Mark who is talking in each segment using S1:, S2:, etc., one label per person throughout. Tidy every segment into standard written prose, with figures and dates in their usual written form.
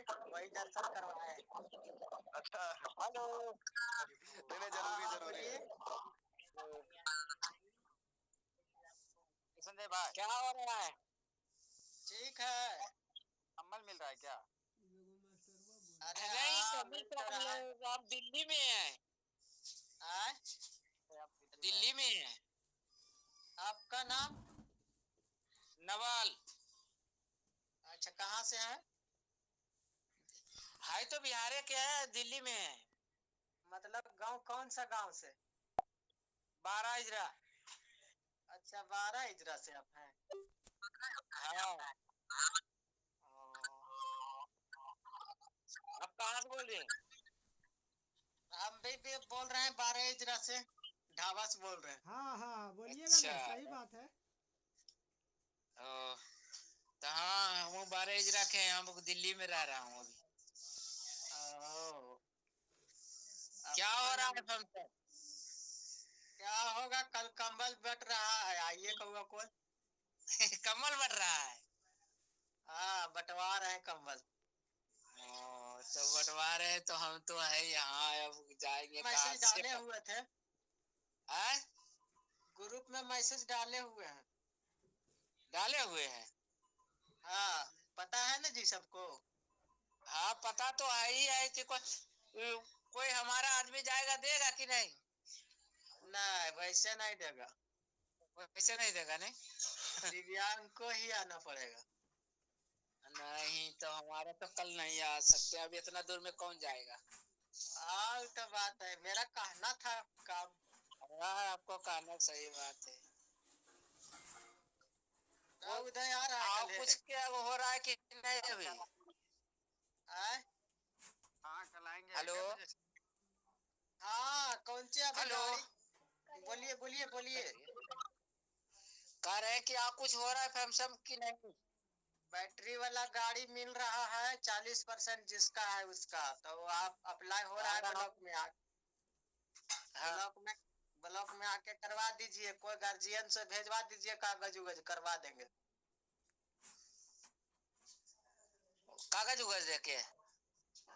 S1: वही दर्शन करवाए।
S2: अच्छा,
S1: हेलो।
S2: नहीं जरूरी है।
S3: संजय भाई
S1: क्या हो रहा है?
S3: ठीक है।
S1: कम्बल मिल रहा है क्या?
S3: अरे
S1: नहीं
S3: हाँ
S1: कभी
S3: मिल तो रहा है।
S1: आप दिल्ली में हैं?
S3: दिल्ली में है। आपका नाम?
S1: नवल।
S3: अच्छा कहाँ से है?
S1: है तो बिहार के है, दिल्ली में है।
S3: मतलब गांव कौन सा गांव से?
S1: 12 इजरा।
S3: अच्छा 12 इजरा से आप हैं।
S1: हाँ। आप कहाँ से बोल रहे हैं?
S3: हम भी बोल रहे हैं 12 इजरा से, ढाबा से बोल रहे हैं।
S4: हाँ हाँ बोलिएगा
S1: अच्छा।
S4: ना, सही बात है।
S1: तो हाँ हम 12 इजरा के हैं, हम दिल्ली में रह रहा हूँ अभी। क्या हो रहा है फंक्शन?
S3: क्या होगा, कल कंबल बट रहा है, आइए कौआ कोई।
S1: कमल बढ़ रहा है।
S3: हाँ बंटवा रहे हैं कंबल।
S1: तो बंटवा रहे हैं, तो हम तो है यहाँ, अब जाएंगे कहाँ
S3: मैसेज
S1: से?
S3: डाले हुए थे,
S1: हैं?
S3: ग्रुप में मैसेज डाले हुए हैं।
S1: डाले हुए हैं।
S3: हाँ पता है ना जी सबको।
S1: हाँ पता तो है ही है कि कोई हमारा आदमी जाएगा देगा कि नहीं?
S3: नहीं वैसे नहीं देगा,
S1: वैसे नहीं देगा नहीं।
S3: दिव्यांग को ही आना पड़ेगा।
S1: नहीं तो हमारा तो कल नहीं आ सकते, अब इतना दूर में कौन जाएगा?
S3: हाँ तो बात है, मेरा कहना था काम।
S1: हाँ आपको कहना सही बात है।
S3: उदय आ रहा है कल
S1: कुछ क्या हो रहा है कि नहीं अभी?
S3: हाँ कल आएंगे।
S1: हेलो।
S3: हाँ कौन सी अभी
S1: हेलो।
S3: गाड़ी? बोलिए बोलिए बोलिए।
S1: कह रहे हैं कि आप कुछ हो रहा है फंक्शन की नहीं?
S3: बैटरी वाला गाड़ी मिल रहा है, 40% जिसका है उसका, तो आप अप्लाई हो रहा है ब्लॉक में ब्लॉक में आके करवा दीजिए, कोई गार्जियन से भेजवा दीजिए, कागज उगज करवा देंगे।
S1: कागज उगज देके?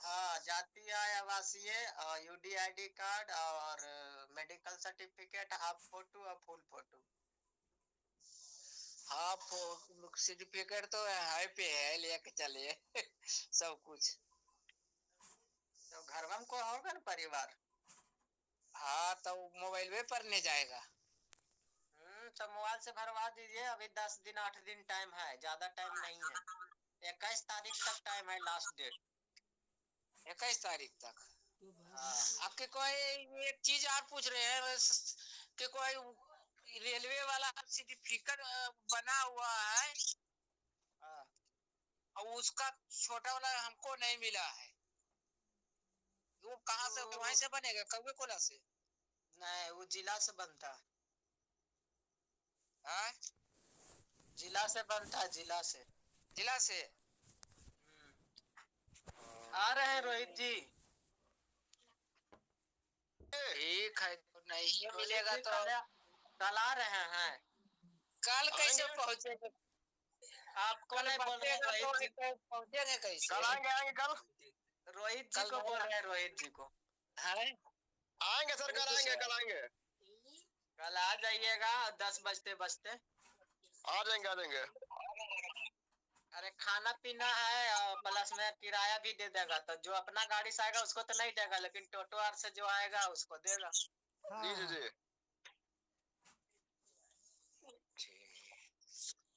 S3: हाँ जातीय आवासीय और यूडीआईडी कार्ड और मेडिकल सर्टिफिकेट, हाफ फोटो और फुल फोटो।
S1: हाँ सर्टिफिकेट तो है पे है, लेके चलिए। सब कुछ।
S3: तो घर में को होगा ना परिवार।
S1: हाँ तो मोबाइल में पढ़ने जाएगा।
S3: तो मोबाइल से भरवा दीजिए, अभी 10 दिन 8 दिन टाइम है, ज्यादा टाइम नहीं है। 21 तारीख तक टाइम है, लास्ट डेट
S1: 21 तारीख तक।
S3: हाँ।
S1: आपके कोई एक चीज और पूछ रहे हैं कि कोई रेलवे वाला सर्टिफिकेट बना हुआ है और उसका छोटा वाला हमको नहीं मिला है, वो कहाँ से, वहीं से बनेगा कौवे कोला से?
S3: नहीं वो जिला से बनता है,
S1: हाँ?
S3: जिला से बनता है, जिला से।
S1: जिला से
S3: आ रहे हैं रोहित जी।
S1: ठीक है, तो नहीं मिलेगा तो
S3: कल आ रहे हैं।
S1: कल कैसे पहुँचेंगे?
S3: आपको नहीं बोल रहे रोहित जी,
S1: पहुँचेंगे कैसे?
S2: कल आएंगे कल।
S3: रोहित जी को बोल रहे हैं, रोहित जी को।
S2: आएंगे सर, कल आएंगे।
S3: कल आ जाइएगा 10 बजते बजते।
S2: आ जाएंगे।
S3: अरे खाना पीना है और प्लस में किराया भी दे देगा, तो जो अपना गाड़ी से आएगा उसको तो नहीं देगा, लेकिन टोटो आर से जो आएगा उसको देगा।
S4: हाँ
S2: जी।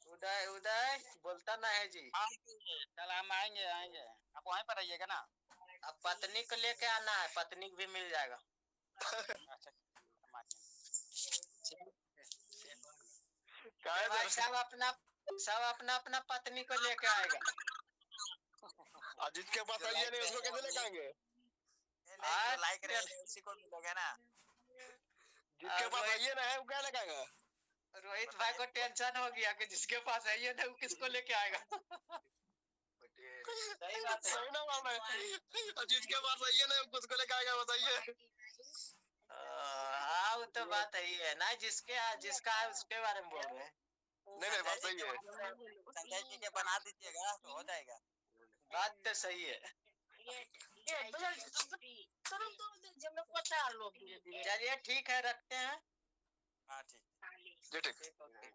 S3: उदय उदय बोलता ना है जी।
S1: कल हम आएंगे आप वहीं पर रहिएगा ना?
S3: अब पत्नी को लेके आना है, पत्नी को भी मिल जाएगा।
S1: अच्छा
S3: भाई सब अपना अपना पत्नी को लेके आएगा।
S2: और जिसके पास आइए नहीं उसको कैसे लेके आएंगे?
S1: लाइक रहे उसी को मिलेगा ना।
S2: जिसके पास आइए ना है वो क्या लेके आएगा?
S3: रोहित भाई को टेंशन हो गया कि जिसके पास है ये ना वो किसको लेके आएगा।
S1: सही बात है।
S2: सही ना बात है, जिसके पास आइए ना वो किसको लेके आएगा बताइए।
S3: हाँ वो तो बात ही है ना, जिसका है उसके बारे में बोल रहे हैं।
S2: नहीं बात सही है।
S1: संजय जी के बना दीजिएगा तो हो जाएगा।
S3: बात तो सही है। चलिए ठीक है, रखते हैं।
S1: हाँ ठीक।
S2: जी ठीक।
S3: ठीक, ओके।